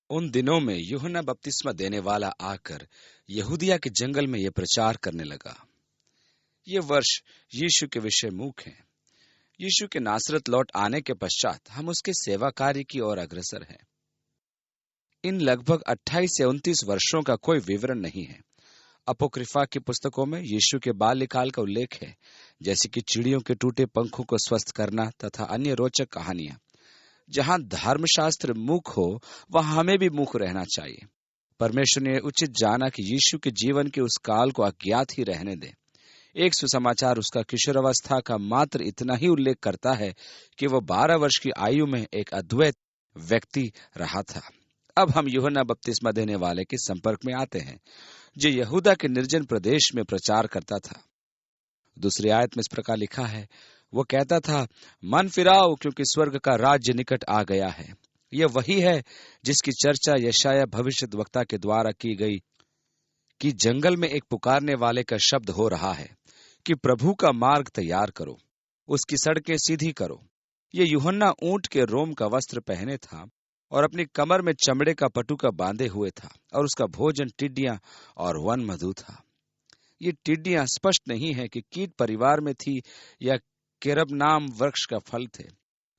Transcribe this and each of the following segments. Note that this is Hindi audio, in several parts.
उन दिनों में यूहन्ना बपतिस्मा देने वाला आकर यहूदिया के जंगल में यह प्रचार करने लगा। ये वर्ष यीशु के विषय मुख हैं। यीशु के नासरत लौट आने के पश्चात हम उसके सेवा कार्य की ओर अग्रसर हैं। इन लगभग 28 से 29 वर्षों का कोई विवरण नहीं है। अपोक्रिफा की पुस्तकों में यीशु के बाल्यकाल का उल्लेख है, जैसे कि चिड़ियों के टूटे पंखों को स्वस्थ करना तथा अन्य रोचक कहानियां। जहां धर्मशास्त्र मूक हो, वहां हमें भी मूक रहना चाहिए। परमेश्वर ने उचित जाना कि यीशु के जीवन के उस काल को अज्ञात ही रहने दे। एक सुसमाचार उसका किशोरावस्था का मात्र इतना ही उल्लेख करता है कि वह 12 वर्ष की आयु में एक अद्वैत व्यक्ति रहा था। अब हम यूहन्ना बपतिस्मा देने वाले के संपर्क में आते हैं, जो यहूदा के निर्जन प्रदेश में प्रचार करता था। दूसरी आयत में इस प्रकार लिखा है, वो कहता था, मन फिराओ क्योंकि स्वर्ग का राज्य निकट आ गया है। यह वही है जिसकी चर्चा यशायाह भविष्यद्वक्ता के द्वारा की गई कि जंगल में एक पुकारने वाले का शब्द हो रहा है कि प्रभु का मार्ग तैयार करो, उसकी सड़कें सीधी करो। ये यूहन्ना ऊंट के रोम का वस्त्र पहने था और अपनी कमर में चमड़े का पटुका बांधे हुए था, और उसका भोजन टिड्डियां और वन मधु था। ये टिड्डियां स्पष्ट नहीं है कि कीट परिवार में थी या केरब नाम वृक्ष का फल थे।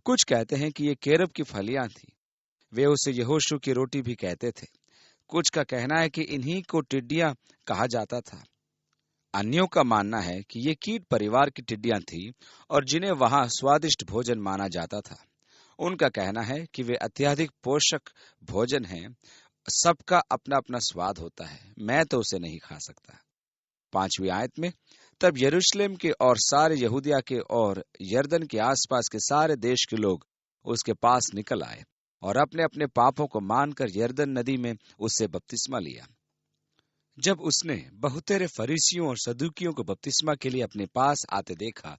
कुछ कहते हैं कि ये केरब की फलियां थी। वे उसे यहोशू की रोटी भी कहते थे। कुछ का कहना है कि इन्हीं को टिड्डियां कहा जाता था। अन्यों का मानना है कि ये कीट परिवार की टिड्डियां थी और जिन्हें वहां स्वादिष्ट भोजन माना जाता था। उनका कहना है कि वे अत्यधिक पोषक भोजन हैं। सबका अपना अपना स्वाद होता है, मैं तो उसे नहीं खा सकता। 5वीं आयत में, तब यरूशलेम के और सारे यहूदिया के और यरदन के आसपास के सारे देश के लोग उसके पास निकल आए और अपने अपने पापों को मानकर यरदन नदी में उससे बपतिस्मा लिया। जब उसने बहुतेरे फरीसियों और सदूकियों को बपतिस्मा के लिए अपने पास आते देखा,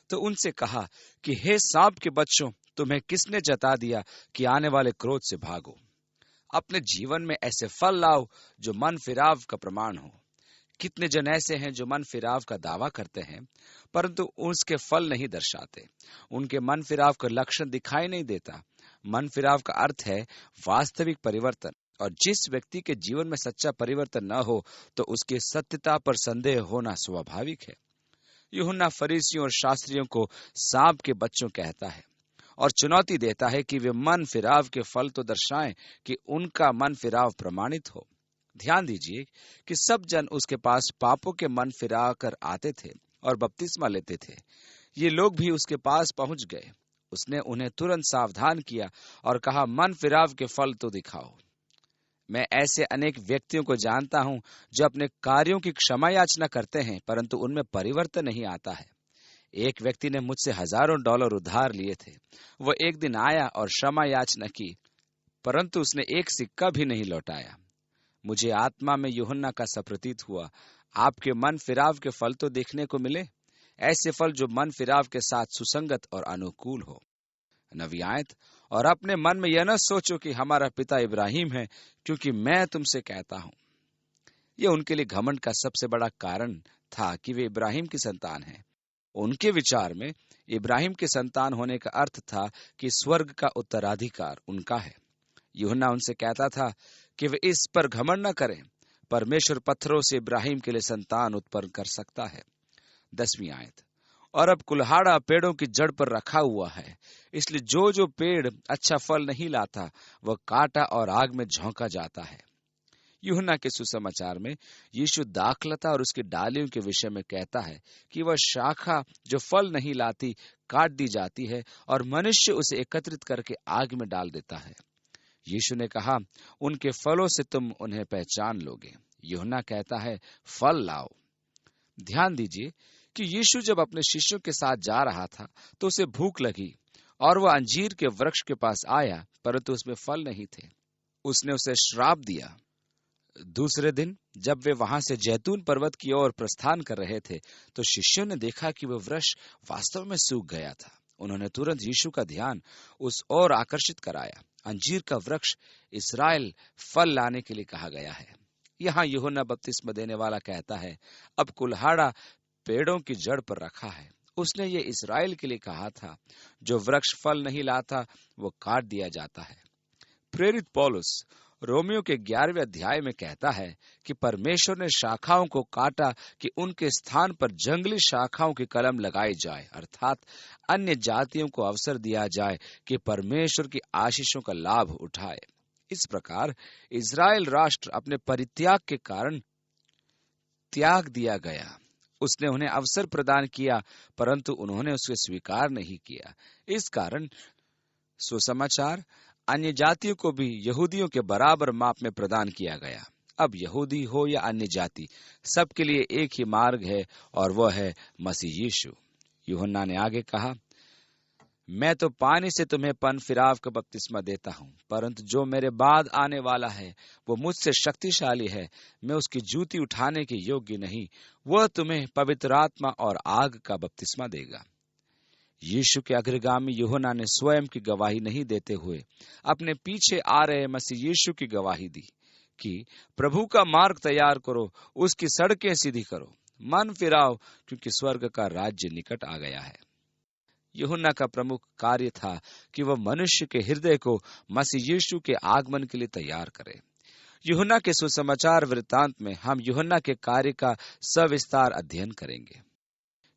तो उनसे कहा कि हे सांप के बच्चों, तुम्हें किसने जता दिया कि आने वाले क्रोध से भागो? अपने जीवन में ऐसे फल लाओ जो मन फिराव का प्रमाण हो। कितने जन ऐसे हैं जो मन फिराव का दावा करते हैं, परंतु उसके फल नहीं दर्शाते। उनके मन फिराव का लक्षण दिखाई नहीं देता। मन फिराव का अर्थ है वास्तविक परिवर्तन, और जिस व्यक्ति के जीवन में सच्चा परिवर्तन न हो तो उसकी सत्यता पर संदेह होना स्वाभाविक है। यूहन्ना फरीसियों और शास्त्रियों को सांप के बच्चों कहता है और चुनौती देता है कि वे मन फिराव के फल तो दर्शाएं कि उनका मन फिराव प्रमाणित हो। ध्यान दीजिए कि सब जन उसके पास पापों के मन फिरा कर आते थे और बपतिस्मा लेते थे। ये लोग भी उसके पास पहुंच गए। उसने उन्हें तुरंत सावधान किया और कहा, मन फिराव के फल तो दिखाओ। मैं ऐसे अनेक व्यक्तियों को जानता हूं जो अपने कार्यों की क्षमा याचना करते हैं, परंतु उनमें परिवर्तन नहीं आता है। एक व्यक्ति ने मुझसे $1000 उधार लिए थे। वह एक दिन आया और क्षमा याचना की, परंतु उसने एक सिक्का भी नहीं लौटाया। मुझे आत्मा में यूहन्ना का सा प्रतीत हुआ, आपके मन फिराव के फल तो देखने को मिले, ऐसे फल जो मन फिराव के साथ सुसंगत और अनुकूल हो। 9वीं आयत, और अपने मन में यह न सोचो कि हमारा पिता इब्राहिम है, क्योंकि मैं तुमसे कहता हूं। यह उनके लिए घमंड का सबसे बड़ा कारण था कि वे इब्राहिम की संतान हैं। उनके विचार में इब्राहिम के संतान होने का अर्थ था कि स्वर्ग का उत्तराधिकार उनका है। यूहन्ना उनसे कहता था कि वे इस पर घमंड न करें। परमेश्वर पत्थरों से इब्राहिम के लिए संतान उत्पन्न कर सकता है। 10वीं आयत, और अब कुल्हाड़ा पेड़ों की जड़ पर रखा हुआ है, इसलिए जो जो पेड़ अच्छा फल नहीं लाता वह काटा और आग में झोंका जाता है। यूहन्ना के सुसमाचार में यीशु दाखलता और उसकी डालियों के विषय में कहता है कि वह शाखा जो फल नहीं लाती काट दी जाती है और मनुष्य उसे एकत्रित करके आग में डाल देता है। यीशु ने कहा, उनके फलों से तुम उन्हें पहचान लोगे। यूहन्ना कहता है, फल लाओ। ध्यान दीजिए कि यीशु जब अपने शिष्यों के साथ जा रहा था तो उसे भूख लगी और वह अंजीर के वृक्ष के पास आया, परंतु उसमें फल नहीं थे। उसने उसे श्राप दिया। दूसरे दिन जब वे वहां से जैतून पर्वत की ओर प्रस्थान कर रहे थे, तो शिष्यों ने देखा कि वह वृक्ष वास्तव में सूख गया था। उन्होंने तुरंत यीशु का ध्यान उस ओर आकर्षित कराया। अंजीर का वृक्ष इस्राएल फल लाने के लिए कहा गया है। यहाँ यूहन्ना बपतिस्मा देने वाला कहता है, अब कुल्हाड़ा पेड़ों की जड़ पर रखा है। उसने ये इस्राएल के लिए कहा था। जो वृक्ष फल नहीं लाता वो काट दिया जाता है। प्रेरित पौलुस रोमियो के 11वें अध्याय में कहता है कि परमेश्वर ने शाखाओं को काटा कि उनके स्थान पर जंगली शाखाओं की कलम लगाई जाए, अर्थात अन्य जातियों को अवसर दिया जाए कि परमेश्वर की आशीषों का लाभ उठाए। इस प्रकार इज़राइल राष्ट्र अपने परित्याग के कारण त्याग दिया गया। उसने उन्हें अवसर प्रदान किया, परंतु उन्होंने उसे स्वीकार नहीं किया। इस कारण सुसमाचार अन्य जातियों को भी यहूदियों के बराबर माप में प्रदान किया गया। अब यहूदी हो या अन्य जाति, सबके लिए एक ही मार्ग है और वह है मसीह यीशु। यूहन्ना ने आगे कहा, मैं तो पानी से तुम्हें पन फिराव का बपतिस्मा देता हूं, परंतु जो मेरे बाद आने वाला है वो मुझसे शक्तिशाली है, मैं उसकी जूती उठाने के योग्य नहीं। वह तुम्हें पवित्र आत्मा और आग का बपतिस्मा देगा। यीशु के अग्रगामी यूहन्ना ने स्वयं की गवाही नहीं देते हुए अपने पीछे आ रहे मसीह यीशु की गवाही दी कि प्रभु का मार्ग तैयार करो, उसकी सड़कें सीधी करो, मन फिराओ, क्योंकि स्वर्ग का राज्य निकट आ गया है। यूहन्ना का प्रमुख कार्य था कि वह मनुष्य के हृदय को मसीह यीशु के आगमन के लिए तैयार करे। यूहन्ना के सुसमाचार वृत्तांत में हम यूहन्ना के कार्य का सविस्तार अध्ययन करेंगे।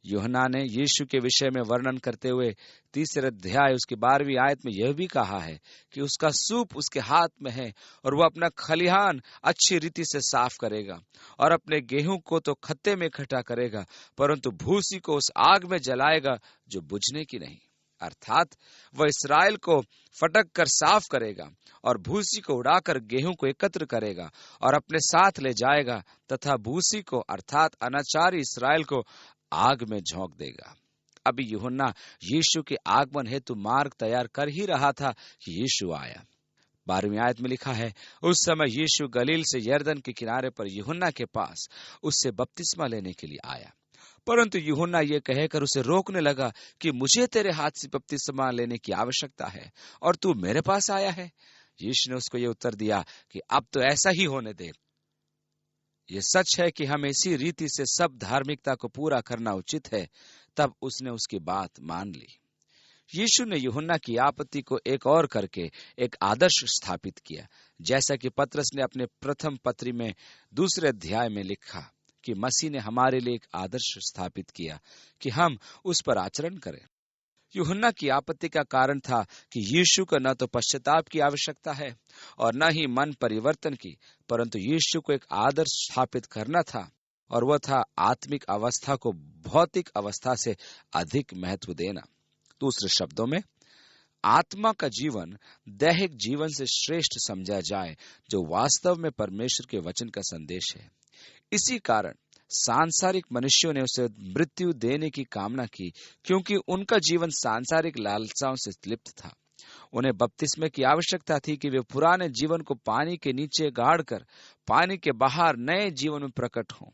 यूहन्ना ने यीशु के विषय में वर्णन करते हुए 3 अध्याय उसकी 12वीं आयत में यह भी कहा है कि उसका सूप उसके हाथ में है और वह अपना खलिहान अच्छी रीति से साफ करेगा और अपने गेहूं को तो खत्ते में इकट्ठा करेगा, परंतु भूसी को उस आग में जलाएगा जो बुझने की नहीं। अर्थात वह इसराइल को फटक कर साफ करेगा और भूसी को उड़ाकर गेहूं को एकत्र करेगा और अपने साथ ले जाएगा, तथा भूसी को अर्थात अनाचारी इसराइल को आग में झोंक देगा। अभी यूहन्ना यीशु के आगमन हेतु मार्ग तैयार कर ही रहा था कि यीशु आया। 12वीं आयत में लिखा है, उस समय यीशु गलील से यरदन के किनारे पर यूहन्ना के पास उससे बपतिस्मा लेने के लिए आया, परंतु यूहन्ना ये कहकर उसे रोकने लगा कि मुझे तेरे हाथ से बपतिस्मा लेने की आवश्यकता है और तू मेरे पास आया है। यीशु ने उसको ये उत्तर दिया कि अब तो ऐसा ही होने दे। ये सच है कि हमें इसी रीति से सब धार्मिकता को पूरा करना उचित है। तब उसने उसकी बात मान ली। यीशु ने यूहन्ना की आपत्ति को एक और करके एक आदर्श स्थापित किया, जैसा कि पतरस ने अपने प्रथम पत्री में 2 अध्याय में लिखा कि मसीह ने हमारे लिए एक आदर्श स्थापित किया कि हम उस पर आचरण करें। यूहन्ना की आपत्ति का कारण था कि यीशु को न तो पश्चाताप की आवश्यकता है और न ही मन परिवर्तन की, परंतु यीशु को एक आदर्श स्थापित करना था और वह था आत्मिक अवस्था को भौतिक अवस्था से अधिक महत्व देना। दूसरे शब्दों में, आत्मा का जीवन दैहिक जीवन से श्रेष्ठ समझा जाए, जो वास्तव में परमेश्वर के वचन का संदेश है। इसी कारण सांसारिक मनुष्यों ने उसे मृत्यु देने की कामना की, क्योंकि उनका जीवन सांसारिक लालसाओं से लिप्त था। उन्हें बपतिस्मे की आवश्यकता थी कि वे पुराने जीवन को पानी के नीचे गाड़कर पानी के बाहर नए जीवन में प्रकट हों।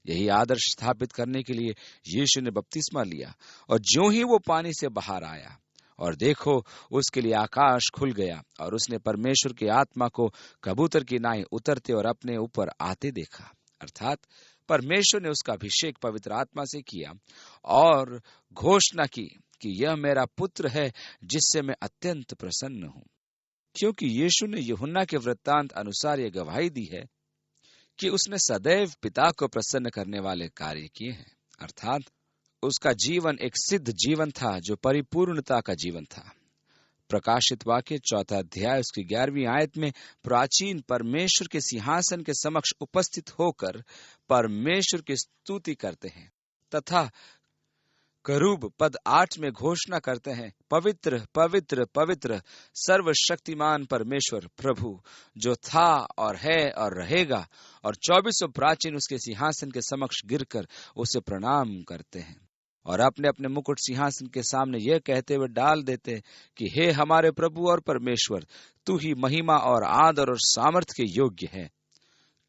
यही आदर्श स्थापित करने के लिए यीशु ने बपतिस्मा लिया, और ज्यों ही वो पानी से बाहर आया और देखो, उसके लिए आकाश खुल गया और उसने परमेश्वर की आत्मा को कबूतर की नाई उतरते और अपने ऊपर आते देखा। अर्थात परमेश्वर ने उसका अभिषेक पवित्र आत्मा से किया और घोषणा की कि यह मेरा पुत्र है जिससे मैं अत्यंत प्रसन्न हूं। क्योंकि यीशु ने यूहन्ना के वृत्तांत अनुसार यह गवाही दी है कि उसने सदैव पिता को प्रसन्न करने वाले कार्य किए हैं। अर्थात उसका जीवन एक सिद्ध जीवन था जो परिपूर्णता का जीवन था। प्रकाशित वाक्य 4 अध्याय उसकी 11वीं आयत में प्राचीन परमेश्वर के सिंहासन के समक्ष उपस्थित होकर परमेश्वर की स्तुति करते हैं, तथा करूब पद 8 में घोषणा करते हैं, पवित्र पवित्र पवित्र सर्वशक्तिमान परमेश्वर प्रभु, जो था और है और रहेगा। और 24 प्राचीन उसके सिंहासन के समक्ष गिरकर उसे प्रणाम करते हैं और अपने अपने मुकुट सिंहासन के सामने यह कहते हुए डाल देते कि हे हमारे प्रभु और परमेश्वर, तू ही महिमा और आदर और सामर्थ के योग्य है,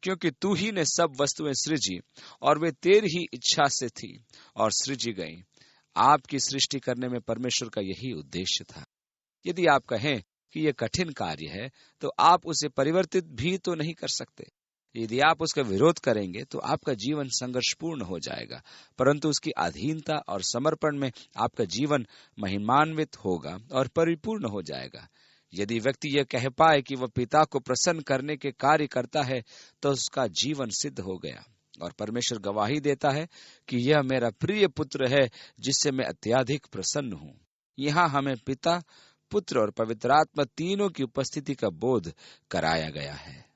क्योंकि तू ही ने सब वस्तुएं सृजी और वे तेरी ही इच्छा से थी और सृजी गई। आपकी सृष्टि करने में परमेश्वर का यही उद्देश्य था। यदि आप कहें कि यह कठिन कार्य है, तो आप उसे परिवर्तित भी तो नहीं कर सकते। यदि आप उसका विरोध करेंगे तो आपका जीवन संघर्षपूर्ण हो जाएगा, परंतु उसकी अधीनता और समर्पण में आपका जीवन महिमान्वित होगा और परिपूर्ण हो जाएगा। यदि व्यक्ति यह कह पाए कि वह पिता को प्रसन्न करने के कार्य करता है, तो उसका जीवन सिद्ध हो गया और परमेश्वर गवाही देता है कि यह मेरा प्रिय पुत्र है जिससे मैं अत्यधिक प्रसन्न हूं। यहाँ हमें पिता, पुत्र और पवित्र आत्मा तीनों की उपस्थिति का बोध कराया गया है।